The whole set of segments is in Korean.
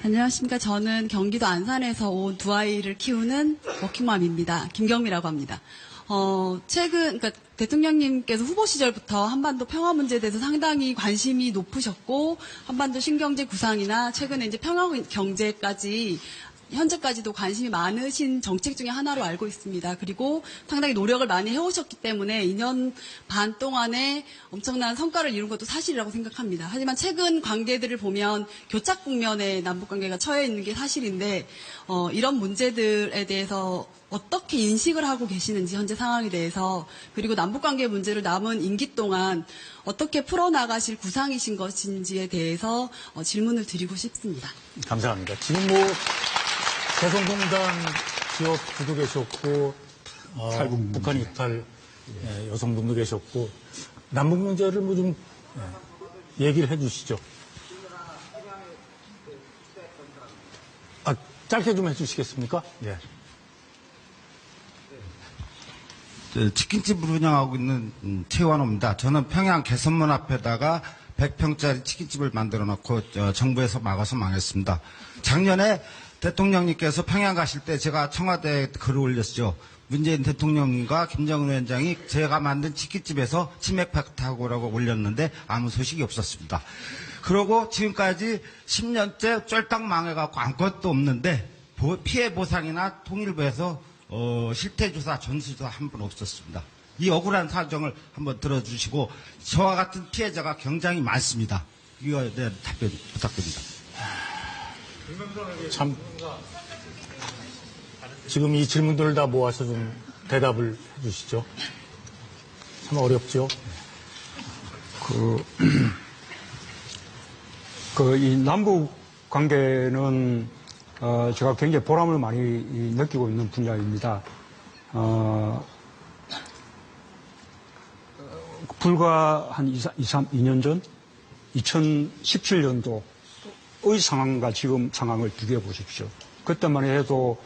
안녕하십니까. 저는 경기도 안산에서 온 두 아이를 키우는 워킹맘입니다. 김경미라고 합니다. 그러니까 대통령님께서 후보 시절부터 한반도 평화 문제에 대해서 상당히 관심이 높으셨고, 한반도 신경제 구상이나 최근에 이제 평화 경제까지 현재까지도 관심이 많으신 정책 중에 하나로 알고 있습니다. 그리고 상당히 노력을 많이 해오셨기 때문에 2년 반 동안에 엄청난 성과를 이룬 것도 사실이라고 생각합니다. 하지만 최근 관계들을 보면 교착 국면에 남북관계가 처해 있는 게 사실인데, 이런 문제들에 대해서 어떻게 인식을 하고 계시는지, 현재 상황에 대해서, 그리고 남북관계 문제를 남은 임기 동안 어떻게 풀어나가실 구상이신 것인지에 대해서 질문을 드리고 싶습니다. 감사합니다. 지금 개성공단 기업주도 계셨고, 북한 이탈 여성분도 계셨고, 남북 문제를 좀 얘기를 해 주시죠. 짧게 좀 해 주시겠습니까? 예. 치킨집을 운영하고 있는 최완호입니다. 저는 평양 개선문 앞에다가 100평짜리 치킨집을 만들어 놓고 정부에서 막아서 망했습니다. 작년에 대통령님께서 평양 가실 때 제가 청와대에 글을 올렸죠. 문재인 대통령과 김정은 위원장이 제가 만든 치킨집에서 치맥 파크하고라고 올렸는데 아무 소식이 없었습니다. 그러고 지금까지 10년째 쫄딱 망해갖고 아무것도 없는데 피해 보상이나 통일부에서 실태조사, 전수조사 한 번 없었습니다. 이 억울한 사정을 한번 들어주시고 저와 같은 피해자가 굉장히 많습니다. 이거에 대한 답변 부탁드립니다. 참 지금 이 질문들을 다 모아서 좀 대답을 해주시죠. 참 어렵죠. 이 남북 관계는 제가 굉장히 보람을 많이 느끼고 있는 분야입니다. 불과 한 2년 전 2017년도의 상황과 지금 상황을 비교해 보십시오. 그때만 해도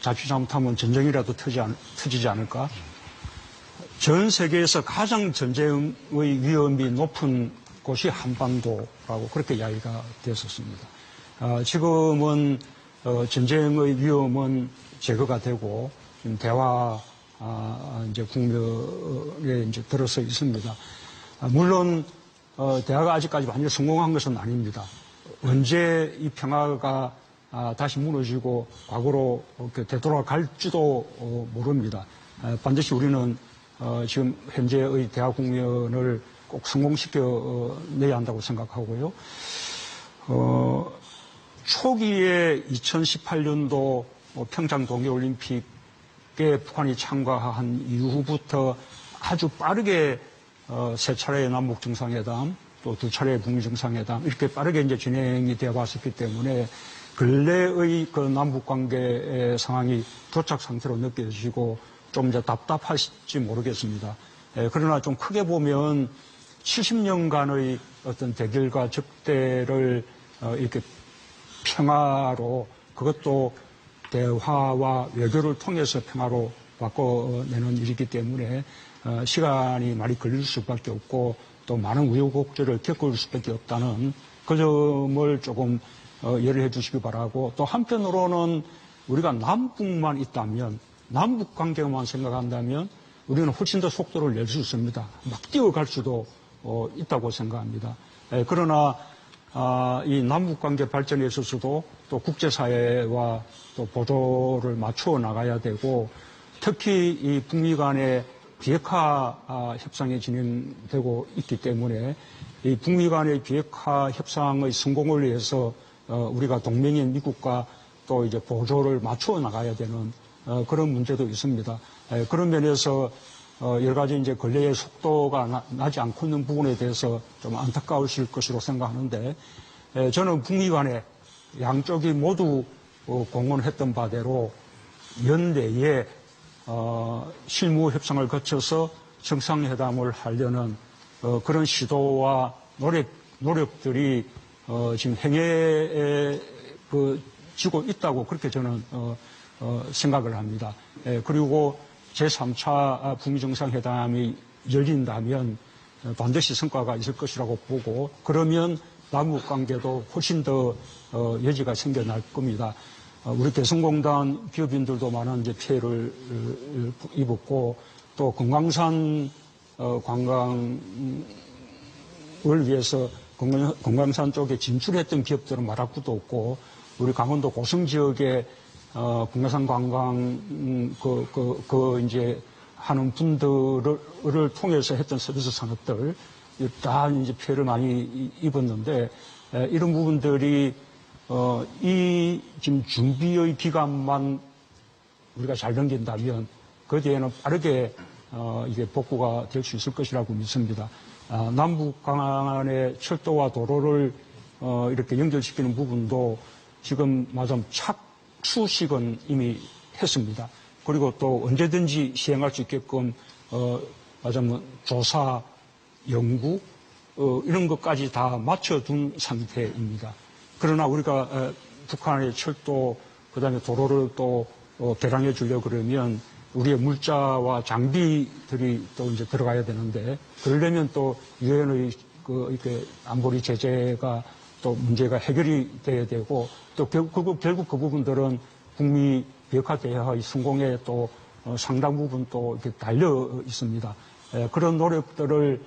자칫 잘못하면 전쟁이라도 터지지 않을까? 전 세계에서 가장 전쟁의 위험이 높은 곳이 한반도라고 그렇게 이야기가 됐었습니다. 지금은 전쟁의 위험은 제거가 되고 지금 대화 이제 국면에 이제 들어서 있습니다. 물론 대화가 아직까지 완전히 성공한 것은 아닙니다. 언제 이 평화가 다시 무너지고 과거로 되돌아갈지도 모릅니다. 반드시 우리는 지금 현재의 대화 국면을 꼭 성공시켜내야 한다고 생각하고요. 초기에 2018년도 평창 동계올림픽에 북한이 참가한 이후부터 아주 빠르게 세 차례의 남북 정상회담, 또 두 차례의 북미 정상회담 이렇게 빠르게 이제 진행이 되어 왔었기 때문에 근래의 그 남북 관계의 상황이 도착 상태로 느껴지고 좀 이제 답답하실지 모르겠습니다. 그러나 좀 크게 보면 70년간의 어떤 대결과 적대를 이렇게 평화로, 그것도 대화와 외교를 통해서 평화로 바꿔내는 일이기 때문에 시간이 많이 걸릴 수밖에 없고 또 많은 우여곡절을 겪을 수밖에 없다는 그 점을 조금 이해를 해 주시기 바라고, 또 한편으로는 우리가 남북만 있다면, 남북 관계만 생각한다면 우리는 훨씬 더 속도를 낼 수 있습니다. 막 뛰어갈 수도 있다고 생각합니다. 그러나 이 남북관계 발전에 있어서도 또 국제사회와 또 보조를 맞추어 나가야 되고, 특히 이 북미 간의 비핵화 협상이 진행되고 있기 때문에 이 북미 간의 비핵화 협상의 성공을 위해서 우리가 동맹인 미국과 또 이제 보조를 맞추어 나가야 되는 그런 문제도 있습니다. 그런 면에서 여러 가지 이제 근래의 속도가 나지 않고 있는 부분에 대해서 좀 안타까우실 것으로 생각하는데, 저는 북미 간에 양쪽이 모두 공언했던 바대로 연내에 실무 협상을 거쳐서 정상회담을 하려는 그런 시도와 노력들이 지금 행해지고 있다고 그렇게 저는 생각을 합니다. 그리고 제3차 북미 정상회담이 열린다면 반드시 성과가 있을 것이라고 보고, 그러면 남북 관계도 훨씬 더 여지가 생겨날 겁니다. 우리 개성공단 기업인들도 많은 이제 피해를 입었고 또 금강산 관광을 위해서 금강산 쪽에 진출했던 기업들은 말할 것도 없고 우리 강원도 고성 지역에 금강산 관광 이제 하는 분들을 통해서 했던 서비스 산업들 다 이제 피해를 많이 입었는데 이런 부분들이 이 지금 준비의 기간만 우리가 잘 넘긴다면 그 뒤에는 빠르게 이게 복구가 될 수 있을 것이라고 믿습니다. 남북 간의 철도와 도로를 이렇게 연결시키는 부분도 지금 마침 착수식은 이미 했습니다. 그리고 또 언제든지 시행할 수 있게끔 말하자면 조사, 연구 이런 것까지 다 맞춰둔 상태입니다. 그러나 우리가 북한의 철도 그다음에 도로를 또 개량해 주려고 그러면 우리의 물자와 장비들이 또 이제 들어가야 되는데 그러려면 또 유엔의 이렇게 안보리 제재가 또 문제가 해결이 돼야 되고 또 결국 그 부분들은 북미 비핵화 대화의 성공에 또 상당 부분 또 이렇게 달려 있습니다. 그런 노력들을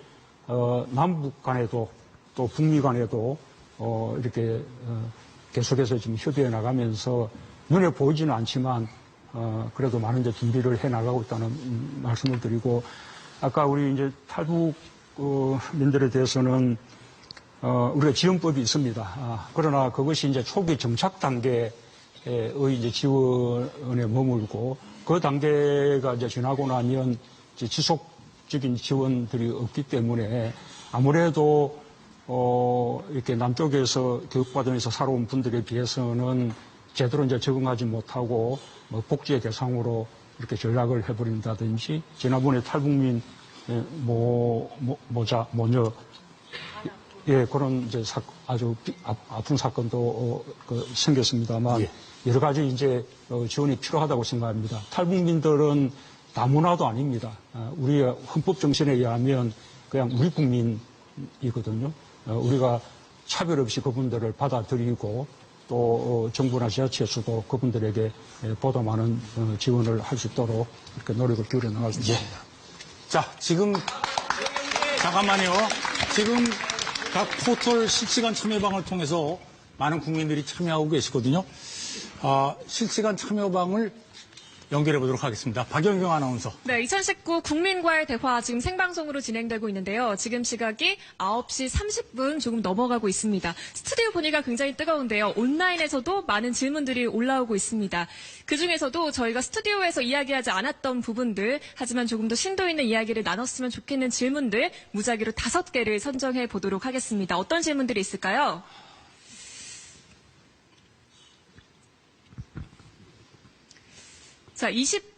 남북 간에도 또 북미 간에도 이렇게 계속해서 지금 협의해 나가면서 눈에 보이지는 않지만 그래도 많은 이제 준비를 해 나가고 있다는 말씀을 드리고 아까 우리 이제 탈북민들에 대해서는 우리가 지원법이 있습니다. 그러나 그것이 이제 초기 정착 단계의 이제 지원에 머물고 그 단계가 이제 지나고 나면 이제 지속적인 지원들이 없기 때문에 아무래도 이렇게 남쪽에서 교육받으면서 살아온 분들에 비해서는 제대로 이제 적응하지 못하고 뭐 복지의 대상으로 이렇게 전락을 해버린다든지 지난번에 탈북민 모녀 예 그런 이제 아주 아픈 사건도 생겼습니다만 예. 여러 가지 이제 지원이 필요하다고 생각합니다. 탈북민들은 다문화도 아닙니다. 우리의 헌법 정신에 의하면 그냥 우리 국민이거든요. 우리가 차별 없이 그분들을 받아들이고 또 정부나 지자체에서도 그분들에게 보다 많은 지원을 할 수 있도록 이렇게 노력을 기울여 나가겠습니다. 자, 지금 잠깐만요. 지금 각 포털 실시간 참여방을 통해서 많은 국민들이 참여하고 계시거든요. 실시간 참여방을 연결해 보도록 하겠습니다. 박연경 아나운서. 네, 2019 국민과의 대화 지금 생방송으로 진행되고 있는데요. 지금 시각이 9시 30분 조금 넘어가고 있습니다. 스튜디오 보니까 굉장히 뜨거운데요. 온라인에서도 많은 질문들이 올라오고 있습니다. 그중에서도 저희가 스튜디오에서 이야기하지 않았던 부분들, 하지만 조금 더 심도 있는 이야기를 나눴으면 좋겠는 질문들 무작위로 5개를 선정해 보도록 하겠습니다. 어떤 질문들이 있을까요? 자,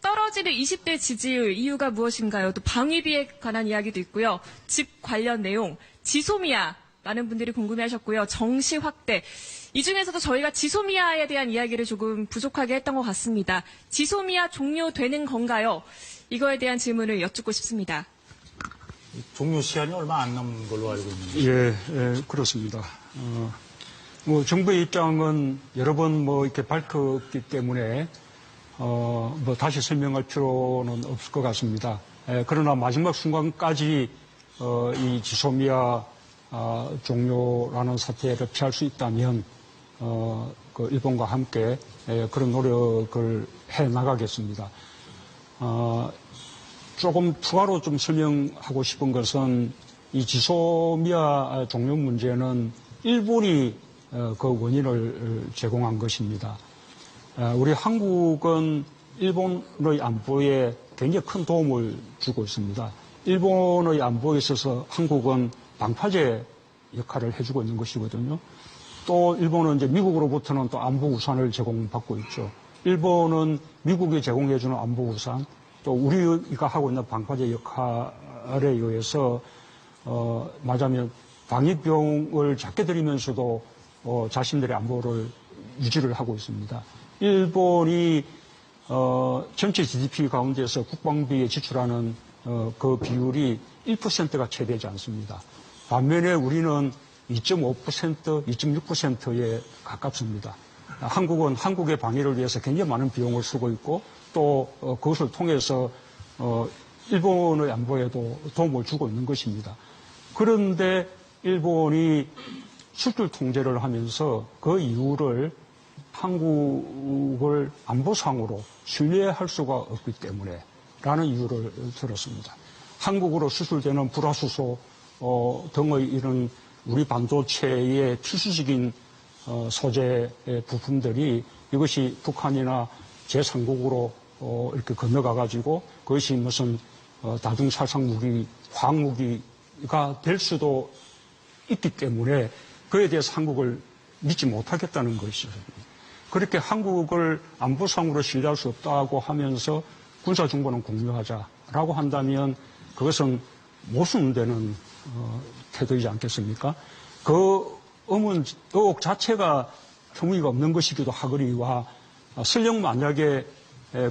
떨어지는 20대 지지율 이유가 무엇인가요? 또 방위비에 관한 이야기도 있고요. 집 관련 내용, 지소미아 많은 분들이 궁금해하셨고요. 정시 확대. 이 중에서도 저희가 지소미아에 대한 이야기를 조금 부족하게 했던 것 같습니다. 지소미아 종료되는 건가요? 이거에 대한 질문을 여쭙고 싶습니다. 종료 시한이 얼마 안 남은 걸로 알고 있는데. 예, 그렇습니다. 뭐 정부의 입장은 여러 번 뭐 이렇게 밝혔기 때문에 뭐 다시 설명할 필요는 없을 것 같습니다. 그러나 마지막 순간까지 이 지소미아 종료라는 사태를 피할 수 있다면 그 일본과 함께 그런 노력을 해 나가겠습니다. 조금 추가로 좀 설명하고 싶은 것은 이 지소미아 종료 문제는 일본이 그 원인을 제공한 것입니다. 우리 한국은 일본의 안보에 굉장히 큰 도움을 주고 있습니다. 일본의 안보에 있어서 한국은 방파제 역할을 해주고 있는 것이거든요. 또 일본은 이제 미국으로부터는 또 안보 우산을 제공받고 있죠. 일본은 미국이 제공해주는 안보 우산, 또 우리가 하고 있는 방파제 역할에 의해서 말하자면 방위비용을 작게 들이면서도 자신들의 안보를 유지를 하고 있습니다. 일본이 전체 GDP 가운데서 국방비에 지출하는 그 비율이 1%가 채 되지 않습니다. 반면에 우리는 2.5%, 2.6%에 가깝습니다. 한국은 한국의 방위를 위해서 굉장히 많은 비용을 쓰고 있고 또 그것을 통해서 일본의 안보에도 도움을 주고 있는 것입니다. 그런데 일본이 수출 통제를 하면서 그 이유를 한국을 안보상으로 신뢰할 수가 없기 때문에 라는 이유를 들었습니다. 한국으로 수출되는 불화수소 등의 이런 우리 반도체의 필수적인 소재 부품들이 이것이 북한이나 제3국으로 이렇게 건너가가지고 그것이 무슨 다중살상 무기, 화학무기가 될 수도 있기 때문에 그에 대해서 한국을 믿지 못하겠다는 것이죠. 그렇게 한국을 안보상으로 신뢰할 수 없다고 하면서 군사정보는 공유하자라고 한다면 그것은 모순되는 태도이지 않겠습니까? 그 의혹 자체가 혐의가 없는 것이기도 하거니와 설령 만약에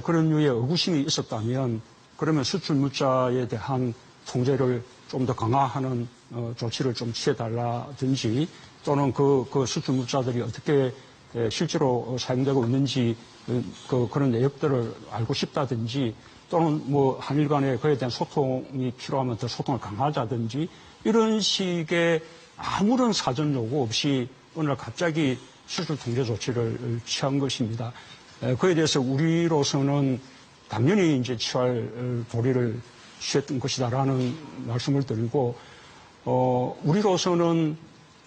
그런 류의 의구심이 있었다면 그러면 수출 물자에 대한 통제를 좀 더 강화하는 조치를 좀 취해달라든지 또는 그 수출 물자들이 어떻게 실제로 사용되고 있는지 그런 내역들을 알고 싶다든지 또는 뭐 한일 간에 그에 대한 소통이 필요하면 더 소통을 강화하자든지 이런 식의 아무런 사전 요구 없이 어느 날 갑자기 수출 통제 조치를 취한 것입니다. 그에 대해서 우리로서는 당연히 이제 취할 도리를 취했던 것이다라는 말씀을 드리고, 우리로서는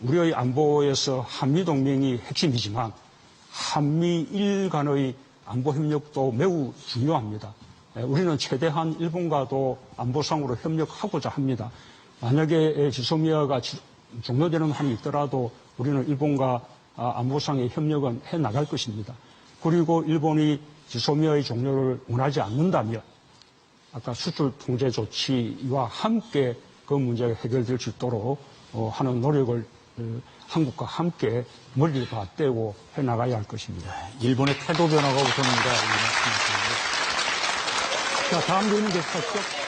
우리의 안보에서 한미동맹이 핵심이지만 한미일 간의 안보 협력도 매우 중요합니다. 우리는 최대한 일본과도 안보상으로 협력하고자 합니다. 만약에 지소미아가 종료되는 한이 있더라도 우리는 일본과 안보상의 협력은 해 나갈 것입니다. 그리고 일본이 지소미아의 종료를 원하지 않는다면 아까 수출 통제 조치와 함께 그 문제가 해결될 수 있도록 하는 노력을 한국과 함께 머리를 맞대고 해나가야 할 것입니다. 일본의 태도 변화가 우선입니다. 자, 다음 질문 계속하시죠.